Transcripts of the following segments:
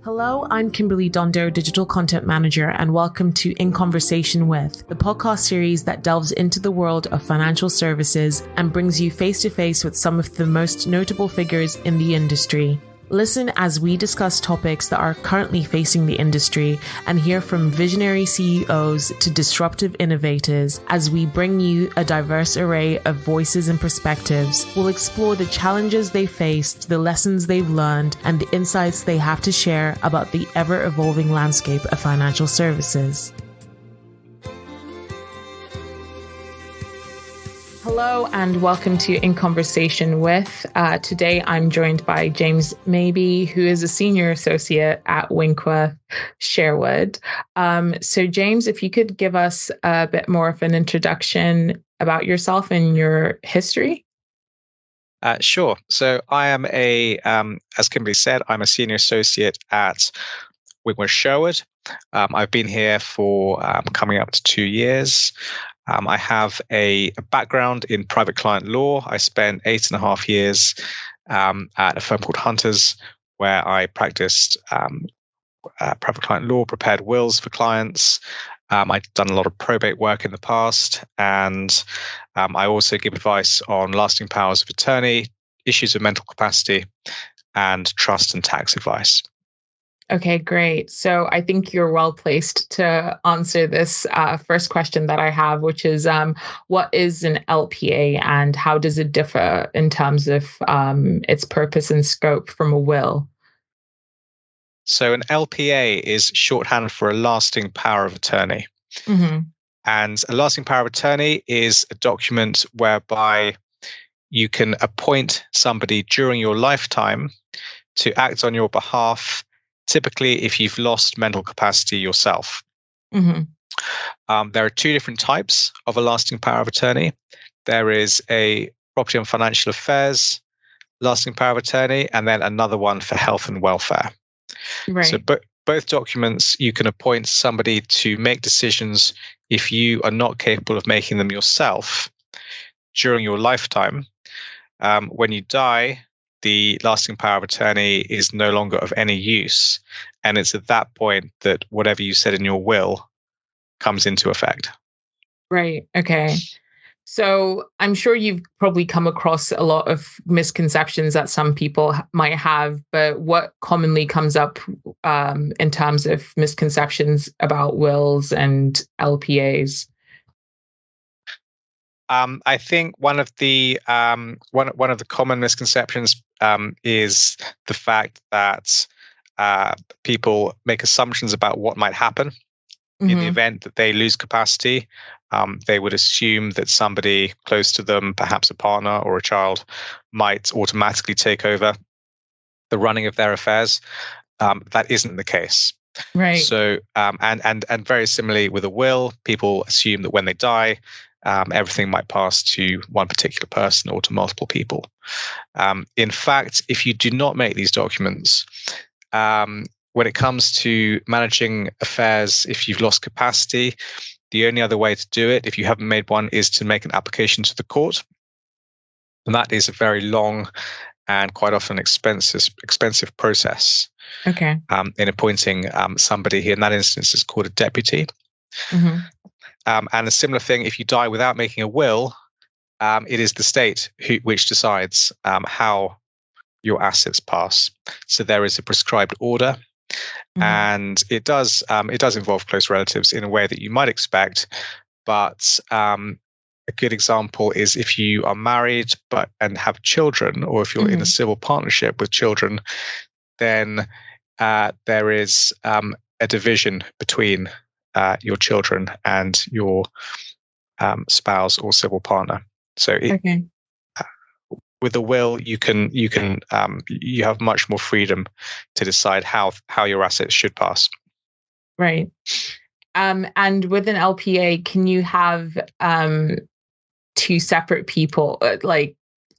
Hello, I'm Kimberly Dondo, Digital Content Manager, and welcome to In Conversation With, the podcast series that delves into the world of financial services and brings you face to face with some of the most notable figures in the industry. Listen as we discuss topics that are currently facing the industry and hear from visionary CEOs to disruptive innovators as we bring you a diverse array of voices and perspectives. We'll explore the challenges they faced, the lessons they've learned, and the insights they have to share about the ever-evolving landscape of financial services. Hello and welcome to In Conversation With. Today I'm joined by James Mabey, who is a senior associate at Winkworth Sherwood. So James, if you could give us a bit more of an introduction about yourself and your history. Sure. So I am as Kimberly said, I'm a senior associate at Winkworth Sherwood. I've been here for coming up to 2 years. I have a background in private client law. I spent 8.5 years at a firm called Hunters, where I practiced private client law, prepared wills for clients. I've done a lot of probate work in the past, and I also give advice on lasting powers of attorney, issues of mental capacity, and trust and tax advice. Okay, great. So I think you're well placed to answer this first question that I have, which is what is an LPA and how does it differ in terms of its purpose and scope from a will? So an LPA is shorthand for a lasting power of attorney. Mm-hmm. And a lasting power of attorney is a document whereby you can appoint somebody during your lifetime to act on your behalf, typically if you've lost mental capacity yourself. Mm-hmm. There are two different types of a lasting power of attorney. There is a property and financial affairs lasting power of attorney, and then another one for health and welfare. Right. So both documents, you can appoint somebody to make decisions if you are not capable of making them yourself during your lifetime. When you die, the lasting power of attorney is no longer of any use. And it's at that point that whatever you said in your will comes into effect. Right. Okay. So I'm sure you've probably come across a lot of misconceptions that some people might have, but what commonly comes up in terms of misconceptions about wills and LPAs? I think one of the common misconceptions is the fact that people make assumptions about what might happen in the event that they lose capacity. They would assume that somebody close to them, perhaps a partner or a child, might automatically take over the running of their affairs. That isn't the case. Right. So, and very similarly with a will, people assume that when they die, everything might pass to one particular person or to multiple people. In fact, if you do not make these documents, when it comes to managing affairs, if you've lost capacity, the only other way to do it, if you haven't made one, is to make an application to the court. And that is a very long and quite often expensive process. Okay. In appointing somebody here. In that instance, it's called a deputy. Mm-hmm. And a similar thing, if you die without making a will, it is the state which decides how your assets pass. So there is a prescribed order, and it does involve close relatives in a way that you might expect. But a good example is if you are married and have children, or if you're in a civil partnership with children, then there is a division between your children and your spouse or civil partner. So with a will, you have much more freedom to decide how your assets should pass. Right. And with an LPA, can you have two separate people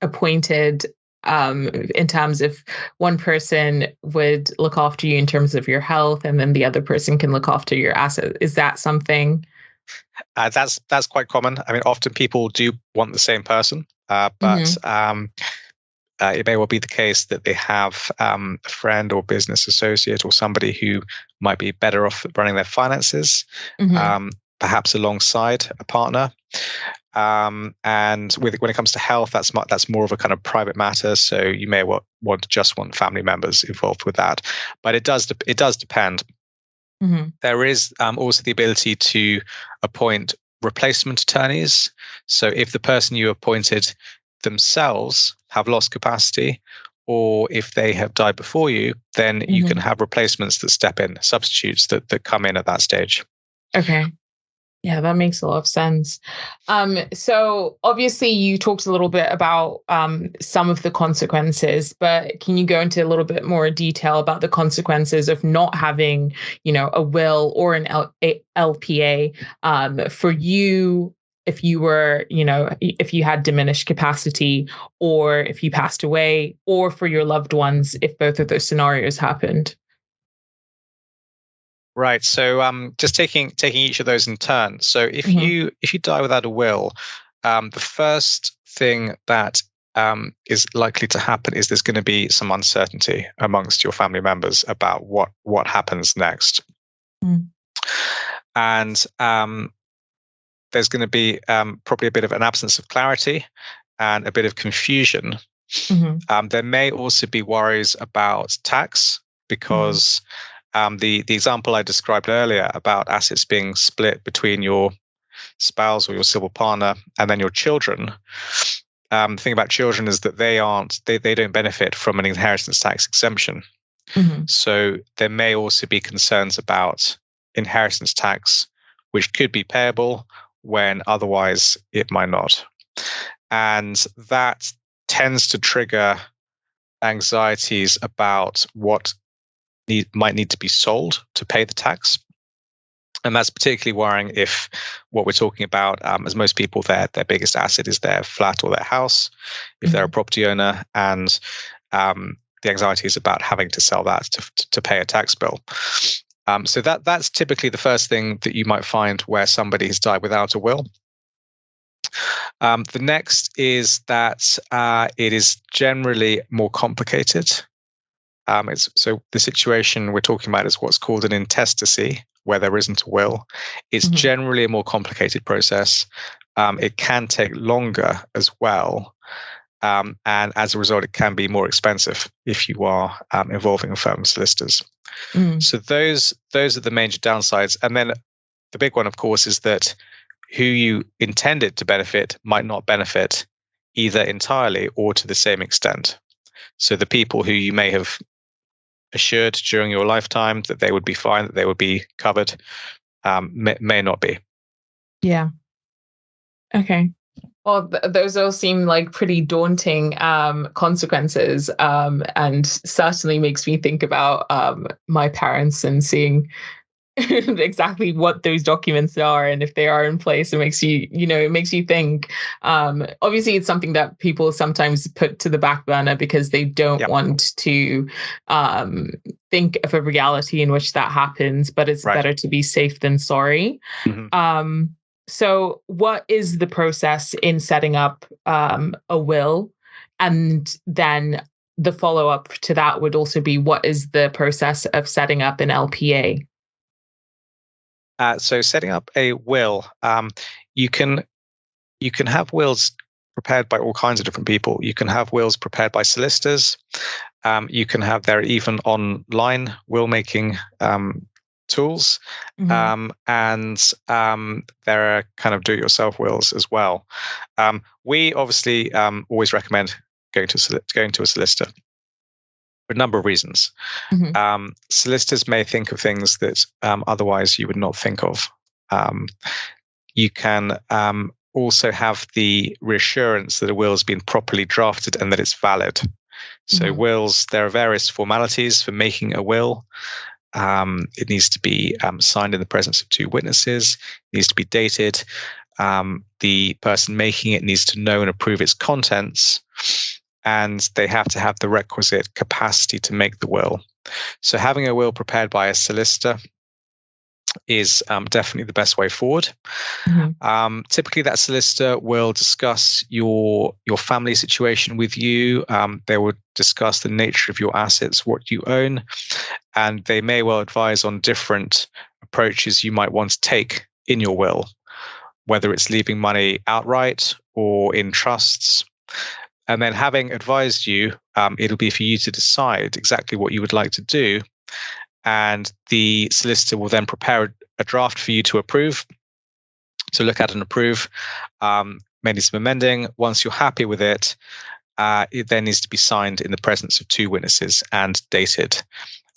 appointed in terms of one person would look after you in terms of your health, and then the other person can look after your asset? Is that something? That's quite common. I mean, often people do want the same person, but it may well be the case that they have a friend or business associate or somebody who might be better off running their finances, perhaps alongside a partner. And when it comes to health, that's more of a kind of private matter. So you may want family members involved with that, but it does depend. There is also the ability to appoint replacement attorneys. So if the person you appointed themselves have lost capacity, or if they have died before you, then you can have replacements that step in, substitutes that come in at that stage. Okay. Yeah, that makes a lot of sense. So obviously you talked a little bit about some of the consequences, but can you go into a little bit more detail about the consequences of not having, a will or an LPA for you, if you were, if you had diminished capacity, or if you passed away, or for your loved ones, if both of those scenarios happened? Right. So just taking each of those in turn. So if you die without a will, the first thing that is likely to happen is there's going to be some uncertainty amongst your family members about what happens next. And there's going to be probably a bit of an absence of clarity and a bit of confusion. There may also be worries about tax, because the example I described earlier about assets being split between your spouse or your civil partner and then your children. The thing about children is that they don't benefit from an inheritance tax exemption. So there may also be concerns about inheritance tax, which could be payable when otherwise it might not. And that tends to trigger anxieties about what might need to be sold to pay the tax. And that's particularly worrying if what we're talking about, as most people, their biggest asset is their flat or their house, if they're a property owner, and the anxiety is about having to sell that to pay a tax bill. So that's typically the first thing that you might find where somebody has died without a will. The next is that it is generally more complicated. So the situation we're talking about is what's called an intestacy, where there isn't a will. It's generally a more complicated process. It can take longer as well. And as a result, it can be more expensive if you are involving a firm of solicitors. So those are the major downsides. And then the big one, of course, is that who you intended to benefit might not benefit either entirely or to the same extent. So the people who you may have assured during your lifetime that they would be fine, that they would be covered, may not be. Yeah. Okay. Well, those all seem like pretty daunting consequences, and certainly makes me think about my parents and seeing exactly what those documents are and if they are in place. It makes you, it makes you think. Obviously, it's something that people sometimes put to the back burner because they don't want to think of a reality in which that happens, but it's better to be safe than sorry. So what is the process in setting up a will? And then the follow-up to that would also be, what is the process of setting up an LPA? So setting up a will, you can have wills prepared by all kinds of different people. You can have wills prepared by solicitors. You can have, there are even online will making tools, and there are kind of do-it-yourself wills as well. We obviously always recommend going to a solicitor for a number of reasons. Solicitors may think of things that otherwise you would not think of. You can also have the reassurance that a will has been properly drafted and that it's valid. So wills, there are various formalities for making a will. It needs to be signed in the presence of two witnesses. It needs to be dated. The person making it needs to know and approve its contents. And they have to have the requisite capacity to make the will. So having a will prepared by a solicitor is definitely the best way forward. Typically, that solicitor will discuss your family situation with you. They will discuss the nature of your assets, what you own, and they may well advise on different approaches you might want to take in your will, whether it's leaving money outright or in trusts. And then, having advised you, it'll be for you to decide exactly what you would like to do. And the solicitor will then prepare a draft for you to approve, to look at and approve. May need some amending. Once you're happy with it, it then needs to be signed in the presence of 2 witnesses and dated.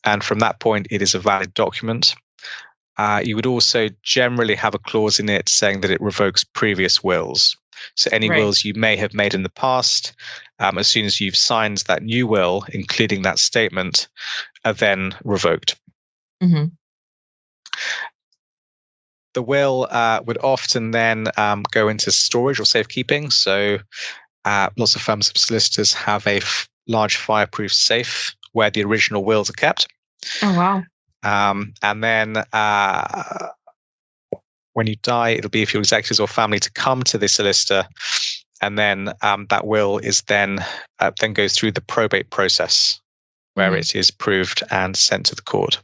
And from that point, it is a valid document. You would also generally have a clause in it saying that it revokes previous wills. So any wills you may have made in the past, as soon as you've signed that new will, including that statement, are then revoked. The will would often then go into storage or safekeeping. So lots of firms of solicitors have a large fireproof safe where the original wills are kept. Oh, wow. And then when you die, it'll be for your executors or family to come to the solicitor, and then that will is then goes through the probate process, where it is proved and sent to the court.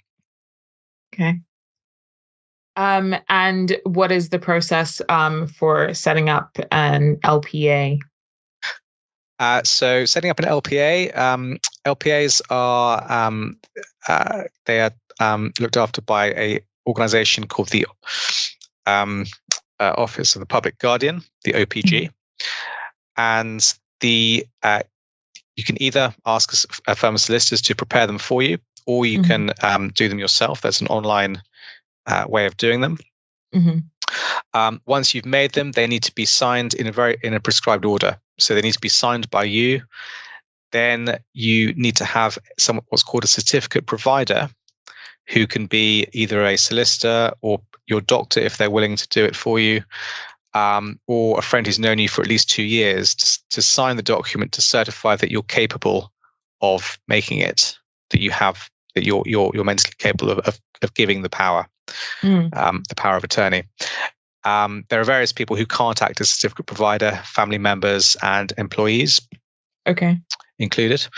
Okay. And what is the process for setting up an LPA? So setting up an LPA, LPAs are they are looked after by a organization called the Office of the Public Guardian, the OPG, and you can either ask a firm of solicitors to prepare them for you, or you can do them yourself. There's an online way of doing them. Once you've made them, they need to be signed in a prescribed order. So they need to be signed by you. Then you need to have what's called a certificate provider, who can be either a solicitor or your doctor if they're willing to do it for you, or a friend who's known you for at least 2 years to sign the document to certify that you're capable of making it, that you're mentally capable of giving the power, the power of attorney. There are various people who can't act as certificate provider, family members and employees included.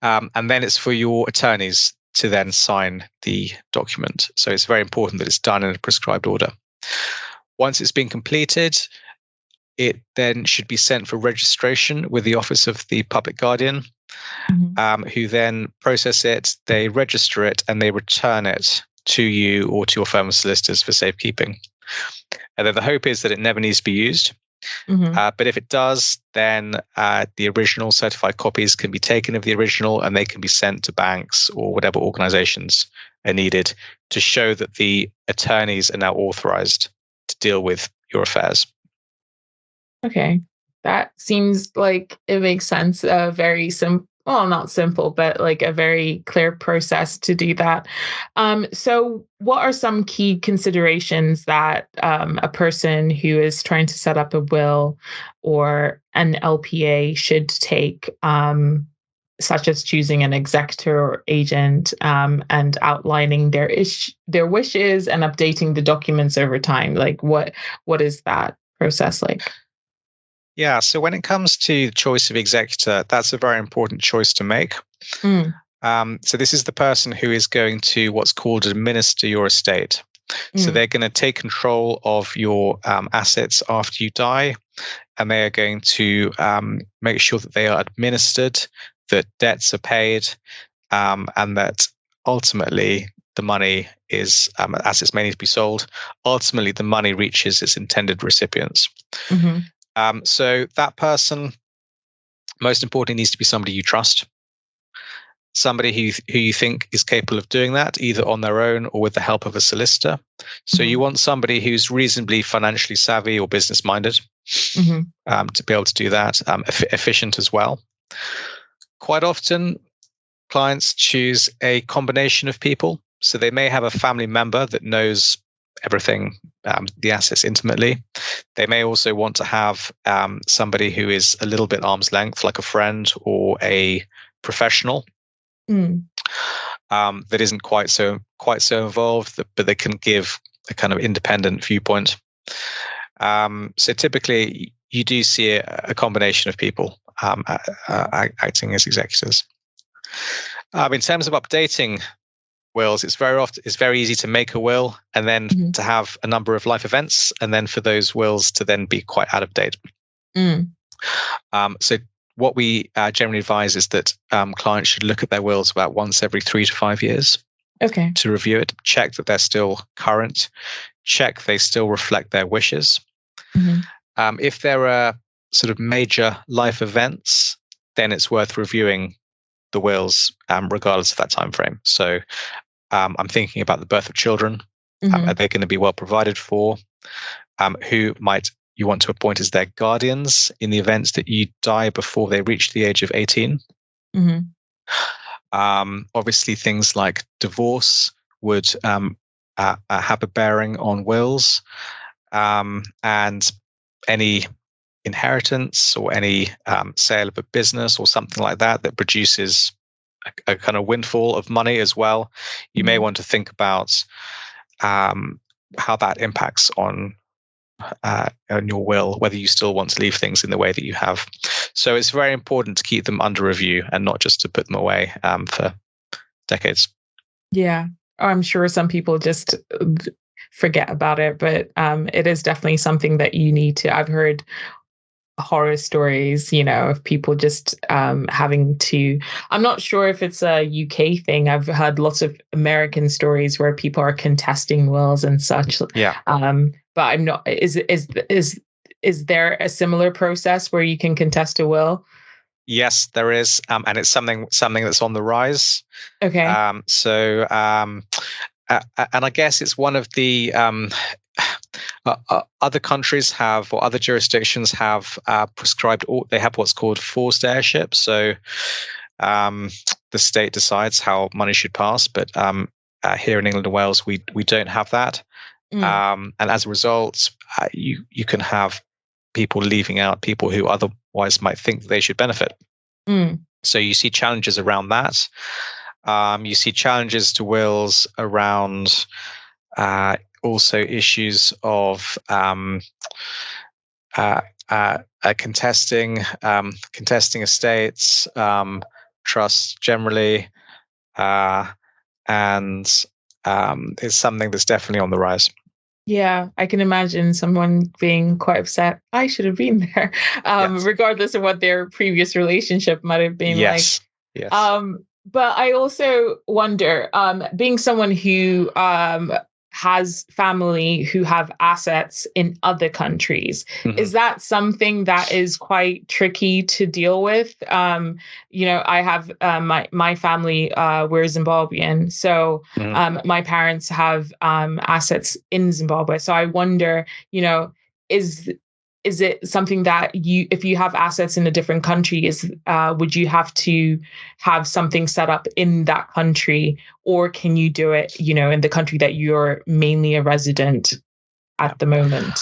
And then it's for your attorneys to then sign the document. So it's very important that it's done in a prescribed order. Once it's been completed, it then should be sent for registration with the Office of the Public Guardian, who then process it, they register it, and they return it to you or to your firm of solicitors for safekeeping. And then the hope is that it never needs to be used. But if it does, then the original certified copies can be taken of the original, and they can be sent to banks or whatever organizations are needed to show that the attorneys are now authorized to deal with your affairs. Okay. That seems like it makes sense. A very simple, well, not simple, but like a very clear process to do that. So what are some key considerations that a person who is trying to set up a will or an LPA should take, such as choosing an executor or agent, and outlining their wishes and updating the documents over time? Like what is that process like? Yeah, so when it comes to the choice of executor, that's a very important choice to make. So this is the person who is going to what's called administer your estate. So they're going to take control of your assets after you die, and they are going to make sure that they are administered, that debts are paid, and that ultimately the money is, assets may need to be sold, ultimately the money reaches its intended recipients. So that person, most importantly, needs to be somebody you trust, somebody who you think is capable of doing that, either on their own or with the help of a solicitor. So you want somebody who's reasonably financially savvy or business-minded to be able to do that, efficient as well. Quite often, clients choose a combination of people. So they may have a family member that knows everything, the assets intimately. They may also want to have somebody who is a little bit arm's length, like a friend or a professional, that isn't quite so involved, but they can give a kind of independent viewpoint. So typically, you do see a combination of people acting as executors. In terms of updating wills, it's very easy to make a will and then to have a number of life events, and then for those wills to then be quite out of date. So what we generally advise is that clients should look at their wills about once every 3 to 5 years. Okay. To review it, check that they're still current, check they still reflect their wishes. If there are sort of major life events, then it's worth reviewing the wills regardless of that time frame. So I'm thinking about the birth of children. Are they going to be well provided for? Who might you want to appoint as their guardians in the event that you die before they reach the age of 18? Obviously, things like divorce would have a bearing on wills, and any inheritance or any sale of a business or something like that produces a kind of windfall of money as well. You may want to think about how that impacts on your will, whether you still want to leave things in the way that you have. So it's very important to keep them under review and not just to put them away for decades. Yeah, I'm sure some people just forget about it, but it is definitely something that you need to. I've heard horror stories, of people just having to. I'm not sure if it's a UK thing. I've heard lots of American stories where people are contesting wills and such. Yeah. But I'm not. Is there a similar process where you can contest a will? Yes, there is, and it's something that's on the rise. Okay. And I guess it's one of the other countries have, or other jurisdictions have prescribed. They have what's called forced heirship. So the state decides how money should pass, but here in England and Wales, we don't have that. And as a result, you can have people leaving out people who otherwise might think that they should benefit. So you see challenges around that. You see challenges to wills around also issues of contesting estates, trusts generally, and it's something that's definitely on the rise. Yeah, I can imagine someone being quite upset. I should have been there, regardless of what their previous relationship might have been like. Yes. But I also wonder, being someone who has family who have assets in other countries, is that something that is quite tricky to deal with? I have my family, we're Zimbabwean, so my parents have assets in Zimbabwe. So I wonder, is it something that if you have assets in a different country, would you have to have something set up in that country, or can you do it, in the country that you're mainly a resident at the moment?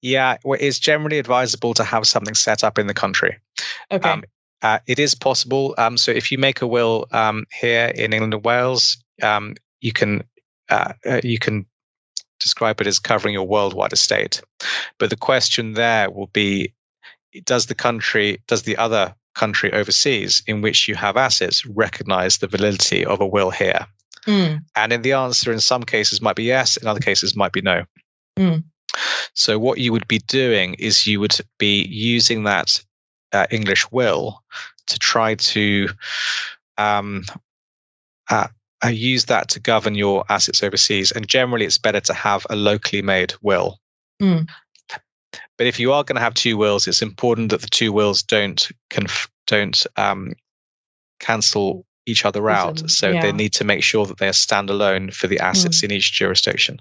Yeah, well, it's generally advisable to have something set up in the country. Okay. It is possible. So if you make a will here in England and Wales, you can describe it as covering your worldwide estate. But the question there will be, does the other country overseas in which you have assets recognize the validity of a will here? And in the answer in some cases might be yes, in other cases might be no. So what you would be doing is you would be using that English will to try to use that to govern your assets overseas. And generally, it's better to have a locally made will. But if you are going to have two wills, it's important that the two wills don't cancel each other out. So they need to make sure that they are standalone for the assets in each jurisdiction.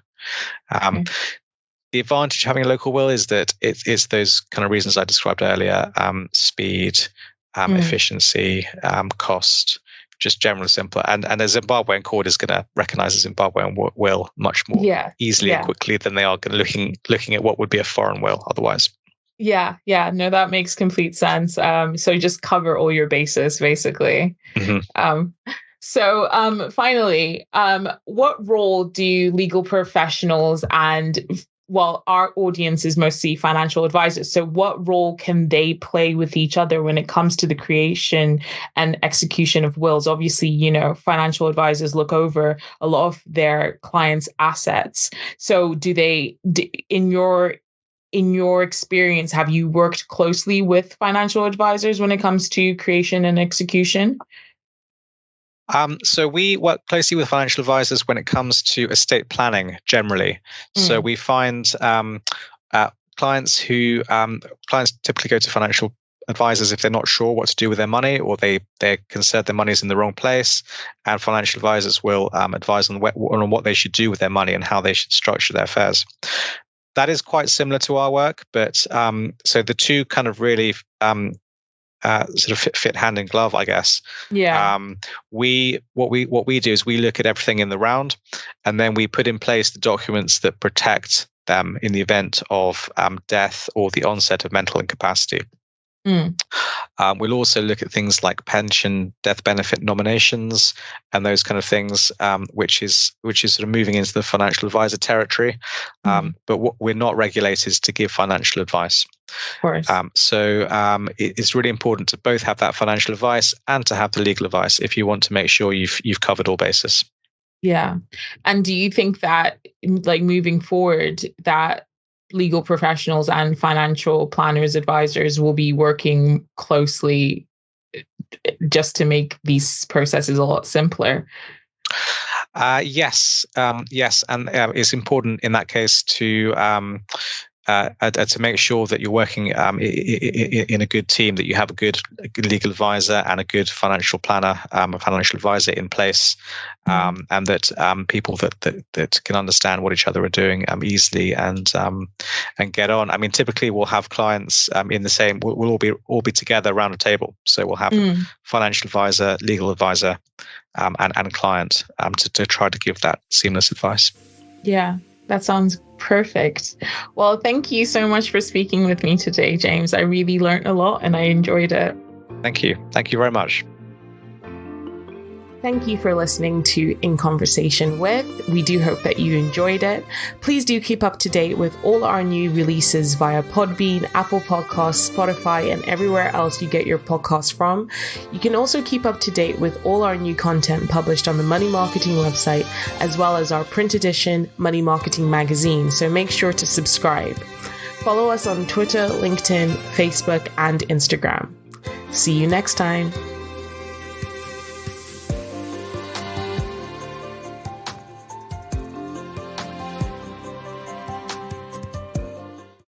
The advantage of having a local will is that it's those kind of reasons I described earlier: speed, efficiency, cost. Just generally simpler, and a Zimbabwean court is going to recognize a Zimbabwean will much more easily and quickly than they are going to looking at what would be a foreign will otherwise. Yeah, no, that makes complete sense. So just cover all your bases, basically. So finally, what role do legal professionals and, well, our audience is mostly financial advisors. So what role can they play with each other when it comes to the creation and execution of wills? Obviously, financial advisors look over a lot of their clients' assets. So in your experience, have you worked closely with financial advisors when it comes to creation and execution? So we work closely with financial advisors when it comes to estate planning generally. So we find clients typically go to financial advisors if they're not sure what to do with their money, or they're concerned their money is in the wrong place, and financial advisors will advise on what they should do with their money and how they should structure their affairs. That is quite similar to our work, but so the two kind of really sort of fit hand in glove, I guess. Yeah. What we do is we look at everything in the round, and then we put in place the documents that protect them in the event of death or the onset of mental incapacity. We'll also look at things like pension, death benefit nominations, and those kind of things, which is sort of moving into the financial advisor territory. But we're not regulated to give financial advice. Of course. It's really important to both have that financial advice and to have the legal advice if you want to make sure you've covered all bases. Yeah. And do you think that, like, moving forward, that legal professionals and financial planners, advisors will be working closely just to make these processes a lot simpler? Yes, and it's important in that case to make sure that you're working in a good team, that you have a good legal advisor and a good financial planner, a financial advisor in place, and that people that can understand what each other are doing easily and get on. I mean, typically we'll have clients in the same. We'll all be together around a table, so we'll have financial advisor, legal advisor, and client to try to give that seamless advice. Yeah. That sounds perfect. Well, thank you so much for speaking with me today, James. I really learned a lot and I enjoyed it. Thank you. Thank you very much. Thank you for listening to In Conversation With. We do hope that you enjoyed it. Please do keep up to date with all our new releases via Podbean, Apple Podcasts, Spotify, and everywhere else you get your podcasts from. You can also keep up to date with all our new content published on the Money Marketing website, as well as our print edition Money Marketing magazine. So make sure to subscribe. Follow us on Twitter, LinkedIn, Facebook, and Instagram. See you next time.